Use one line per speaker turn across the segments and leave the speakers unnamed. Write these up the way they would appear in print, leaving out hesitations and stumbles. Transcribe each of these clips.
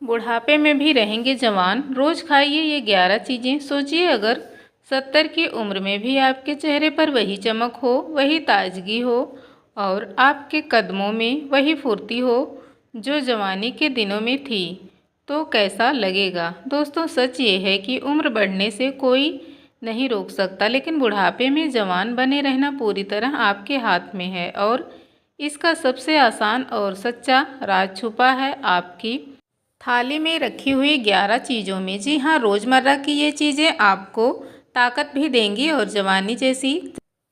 बुढ़ापे में भी रहेंगे जवान। रोज खाइए ये 11 चीज़ें। सोचिए अगर 70 की उम्र में भी आपके चेहरे पर वही चमक हो, वही ताजगी हो और आपके कदमों में वही फुर्ती हो जो जवानी के दिनों में थी, तो कैसा लगेगा। दोस्तों, सच ये है कि उम्र बढ़ने से कोई नहीं रोक सकता, लेकिन बुढ़ापे में जवान बने रहना पूरी तरह आपके हाथ में है और इसका सबसे आसान और सच्चा राज छुपा है आपकी थाली में रखी हुई 11 चीज़ों में। जी हाँ, रोज़मर्रा की ये चीज़ें आपको ताकत भी देंगी और जवानी जैसी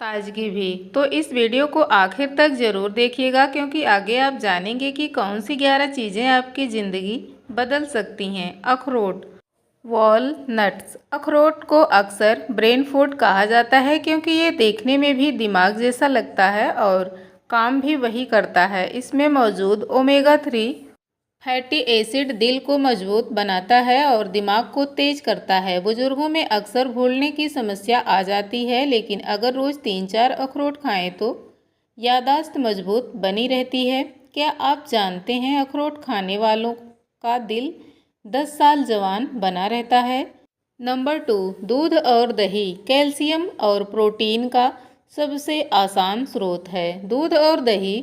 ताजगी भी। तो इस वीडियो को आखिर तक ज़रूर देखिएगा, क्योंकि आगे आप जानेंगे कि कौन सी 11 चीज़ें आपकी ज़िंदगी बदल सकती हैं। अखरोट, वॉलनट्स। अखरोट को अक्सर ब्रेन फूड कहा जाता है, क्योंकि ये देखने में भी दिमाग जैसा लगता है और काम भी वही करता है। इसमें मौजूद ओमेगा 3 फैटी एसिड दिल को मजबूत बनाता है और दिमाग को तेज करता है। बुजुर्गों में अक्सर भूलने की समस्या आ जाती है, लेकिन अगर रोज़ 3-4 अखरोट खाएं तो याददाश्त मजबूत बनी रहती है। क्या आप जानते हैं अखरोट खाने वालों का दिल 10 साल जवान बना रहता है। नंबर 2, दूध और दही। कैल्शियम और प्रोटीन का सबसे आसान स्रोत है। दूध और दही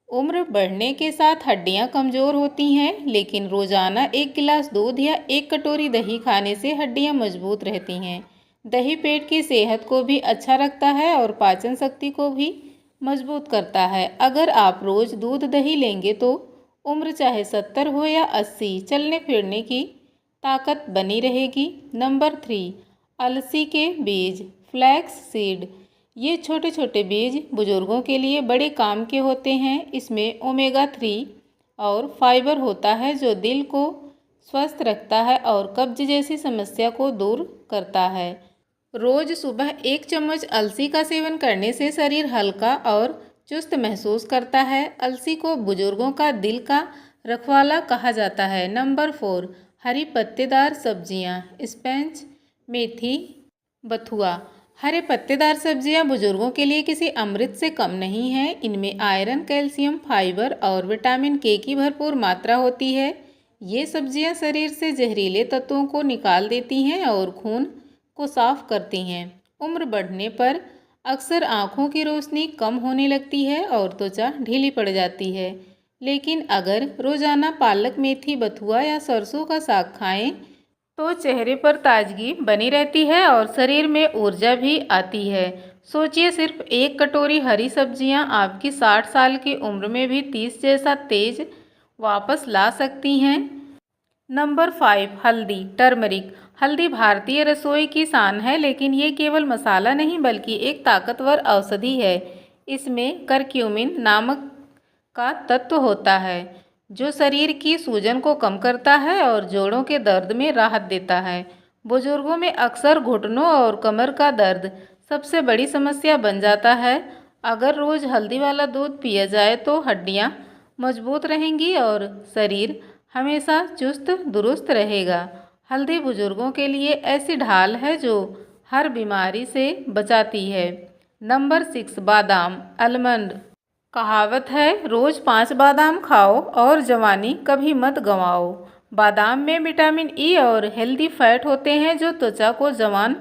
उम्र बढ़ने के साथ हड्डियां कमज़ोर होती हैं, लेकिन रोज़ाना 1 गिलास दूध या 1 कटोरी दही खाने से हड्डियां मजबूत रहती हैं। दही पेट की सेहत को भी अच्छा रखता है और पाचन शक्ति को भी मजबूत करता है। अगर आप रोज़ दूध दही लेंगे तो उम्र चाहे 70 हो या 80, चलने फिरने की ताकत बनी रहेगी। नंबर 3, अलसी के बीज, फ्लैक्स सीड। ये छोटे छोटे बीज बुजुर्गों के लिए बड़े काम के होते हैं। इसमें ओमेगा 3 और फाइबर होता है, जो दिल को स्वस्थ रखता है और कब्ज जैसी समस्या को दूर करता है। रोज़ सुबह 1 चम्मच अलसी का सेवन करने से शरीर हल्का और चुस्त महसूस करता है। अलसी को बुजुर्गों का दिल का रखवाला कहा जाता है। नंबर 4, हरी पत्तेदार सब्जियां, स्पिनच, मेथी, बथुआ। हरे पत्तेदार सब्जियां बुजुर्गों के लिए किसी अमृत से कम नहीं हैं। इनमें आयरन, कैल्शियम, फाइबर और विटामिन के की भरपूर मात्रा होती है। ये सब्जियां शरीर से जहरीले तत्वों को निकाल देती हैं और खून को साफ करती हैं। उम्र बढ़ने पर अक्सर आँखों की रोशनी कम होने लगती है और त्वचा ढीली पड़ जाती है, लेकिन अगर रोज़ाना पालक, मेथी, बथुआ या सरसों का साग खाएं तो चेहरे पर ताजगी बनी रहती है और शरीर में ऊर्जा भी आती है। सोचिए, सिर्फ 1 कटोरी हरी सब्जियां आपकी 60 साल की उम्र में भी 30 जैसा तेज वापस ला सकती हैं। नंबर 5, हल्दी, टर्मरिक। हल्दी भारतीय रसोई की शान है, लेकिन ये केवल मसाला नहीं बल्कि एक ताकतवर औषधि है। इसमें करक्यूमिन नामक का तत्व होता है, जो शरीर की सूजन को कम करता है और जोड़ों के दर्द में राहत देता है। बुजुर्गों में अक्सर घुटनों और कमर का दर्द सबसे बड़ी समस्या बन जाता है। अगर रोज़ हल्दी वाला दूध पिया जाए तो हड्डियां मजबूत रहेंगी और शरीर हमेशा चुस्त दुरुस्त रहेगा। हल्दी बुजुर्गों के लिए ऐसी ढाल है जो हर बीमारी से बचाती है। नंबर 6, बादाम, आलमंड। कहावत है, रोज 5 बादाम खाओ और जवानी कभी मत गंवाओ। बादाम में विटामिन ई और हेल्दी फैट होते हैं, जो त्वचा को जवान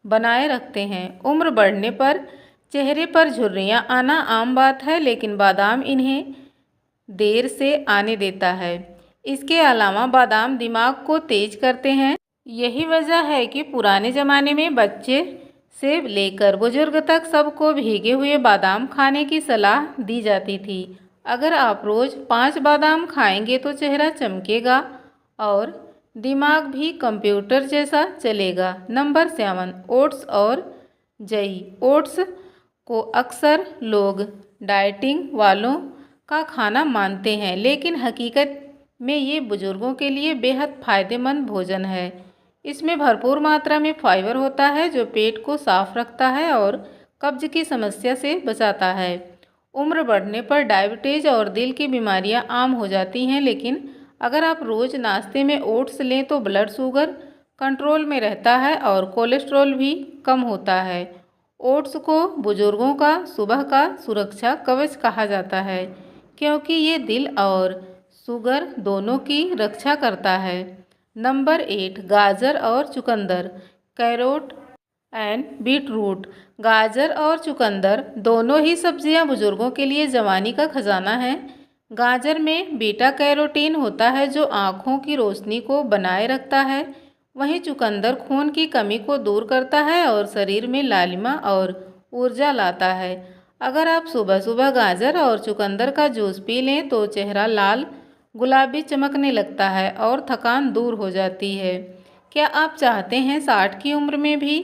बनाए रखते हैं। उम्र बढ़ने पर चेहरे पर झुर्रियां आना आम बात है, लेकिन बादाम इन्हें देर से आने देता है। इसके अलावा बादाम दिमाग को तेज करते हैं। यही वजह है कि पुराने ज़माने में बच्चे से लेकर बुजुर्ग तक सबको भीगे हुए बादाम खाने की सलाह दी जाती थी। अगर आप रोज़ 5 बादाम खाएंगे तो चेहरा चमकेगा और दिमाग भी कंप्यूटर जैसा चलेगा। नंबर 7, ओट्स और जई। ओट्स को अक्सर लोग डाइटिंग वालों का खाना मानते हैं, लेकिन हकीकत में ये बुजुर्गों के लिए बेहद फायदेमंद भोजन है। इसमें भरपूर मात्रा में फाइबर होता है, जो पेट को साफ रखता है और कब्ज की समस्या से बचाता है। उम्र बढ़ने पर डायबिटीज़ और दिल की बीमारियां आम हो जाती हैं, लेकिन अगर आप रोज़ नाश्ते में ओट्स लें तो ब्लड शुगर कंट्रोल में रहता है और कोलेस्ट्रॉल भी कम होता है। ओट्स को बुजुर्गों का सुबह का सुरक्षा कवच कहा जाता है, क्योंकि ये दिल और शुगर दोनों की रक्षा करता है। नंबर 8 गाजर और चुकंदर, कैरोट एंड बीटरूट। गाजर और चुकंदर दोनों ही सब्जियां बुजुर्गों के लिए जवानी का खजाना है। गाजर में बीटा कैरोटीन होता है जो आँखों की रोशनी को बनाए रखता है। वहीं चुकंदर खून की कमी को दूर करता है और शरीर में लालिमा और ऊर्जा लाता है। अगर आप सुबह सुबह गाजर और चुकंदर का जूस पी लें तो चेहरा लाल गुलाबी चमकने लगता है और थकान दूर हो जाती है। क्या आप चाहते हैं 60 की उम्र में भी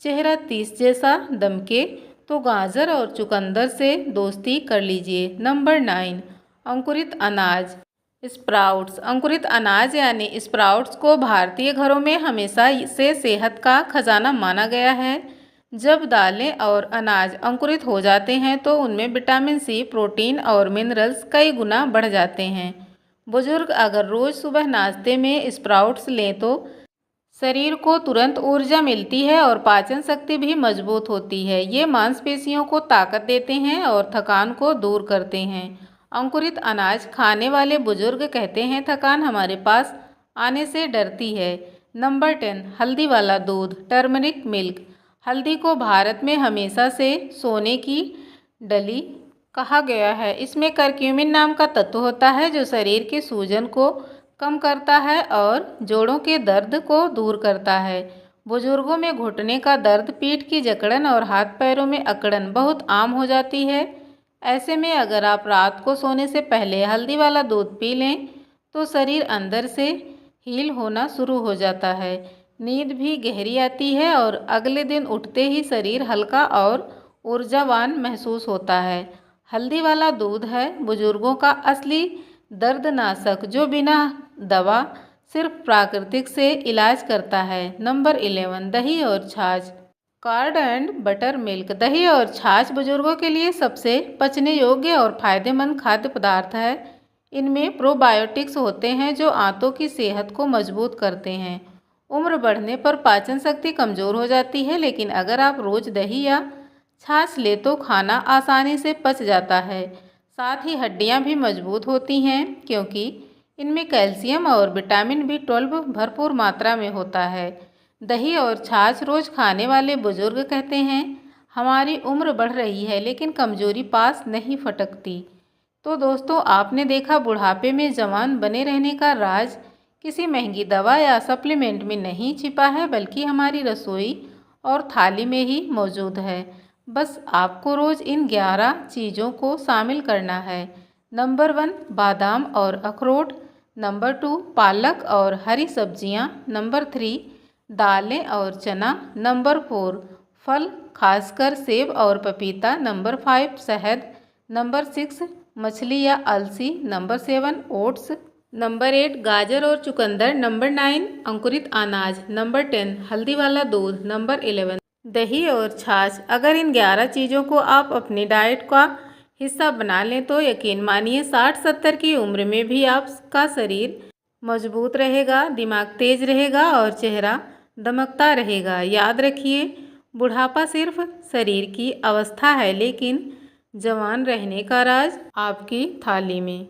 चेहरा 30 जैसा दमके? तो गाजर और चुकंदर से दोस्ती कर लीजिए। नंबर 9 अंकुरित अनाज, स्प्राउट्स। अंकुरित अनाज यानी स्प्राउट्स को भारतीय घरों में हमेशा से सेहत का खजाना माना गया है। जब दालें और अनाज अंकुरित हो जाते हैं तो उनमें विटामिन सी, प्रोटीन और मिनरल्स कई गुना बढ़ जाते हैं। बुजुर्ग अगर रोज़ सुबह नाश्ते में स्प्राउट्स लें तो शरीर को तुरंत ऊर्जा मिलती है और पाचन शक्ति भी मजबूत होती है। ये मांसपेशियों को ताकत देते हैं और थकान को दूर करते हैं। अंकुरित अनाज खाने वाले बुजुर्ग कहते हैं थकान हमारे पास आने से डरती है। नंबर 10 हल्दी वाला दूध, टर्मरिक मिल्क। हल्दी को भारत में हमेशा से सोने की डली कहा गया है। इसमें करक्यूमिन नाम का तत्व होता है जो शरीर के सूजन को कम करता है और जोड़ों के दर्द को दूर करता है। बुजुर्गों में घुटने का दर्द, पीठ की जकड़न और हाथ पैरों में अकड़न बहुत आम हो जाती है। ऐसे में अगर आप रात को सोने से पहले हल्दी वाला दूध पी लें तो शरीर अंदर से हील होना शुरू हो जाता है। नींद भी गहरी आती है और अगले दिन उठते ही शरीर हल्का और ऊर्जावान महसूस होता है। हल्दी वाला दूध है बुजुर्गों का असली दर्दनाशक जो बिना दवा सिर्फ प्राकृतिक से इलाज करता है। नंबर 11 दही और छाछ, कर्ड एंड बटर मिल्क। दही और छाछ बुजुर्गों के लिए सबसे पचने योग्य और फायदेमंद खाद्य पदार्थ है। इनमें प्रोबायोटिक्स होते हैं जो आंतों की सेहत को मजबूत करते हैं। उम्र बढ़ने पर पाचन शक्ति कमज़ोर हो जाती है, लेकिन अगर आप रोज़ दही या छाछ ले तो खाना आसानी से पच जाता है। साथ ही हड्डियां भी मजबूत होती हैं क्योंकि इनमें कैल्शियम और विटामिन B12 भरपूर मात्रा में होता है। दही और छाछ रोज़ खाने वाले बुजुर्ग कहते हैं हमारी उम्र बढ़ रही है लेकिन कमजोरी पास नहीं फटकती। तो दोस्तों, आपने देखा बुढ़ापे में जवान बने रहने का राज किसी महंगी दवा या सप्लीमेंट में नहीं छिपा है, बल्कि हमारी रसोई और थाली में ही मौजूद है। बस आपको रोज़ इन 11 चीज़ों को शामिल करना है। नंबर 1 बादाम और अखरोट। नंबर 2 पालक और हरी सब्जियां। नंबर 3 दालें और चना। नंबर 4 फल खासकर सेब और पपीता। नंबर 5 शहद। नंबर 6 मछली या अलसी। Number 7 oats. नंबर 8 गाजर और चुकंदर। नंबर 9 अंकुरित अनाज। नंबर 10 हल्दी वाला दूध। नंबर 11 दही और छाछ। अगर इन 11 चीज़ों को आप अपनी डाइट का हिस्सा बना लें तो यकीन मानिए 60-70 की उम्र में भी आपका शरीर मजबूत रहेगा, दिमाग तेज रहेगा और चेहरा दमकता रहेगा। याद रखिए, बुढ़ापा सिर्फ शरीर की अवस्था है, लेकिन जवान रहने का राज आपकी थाली में।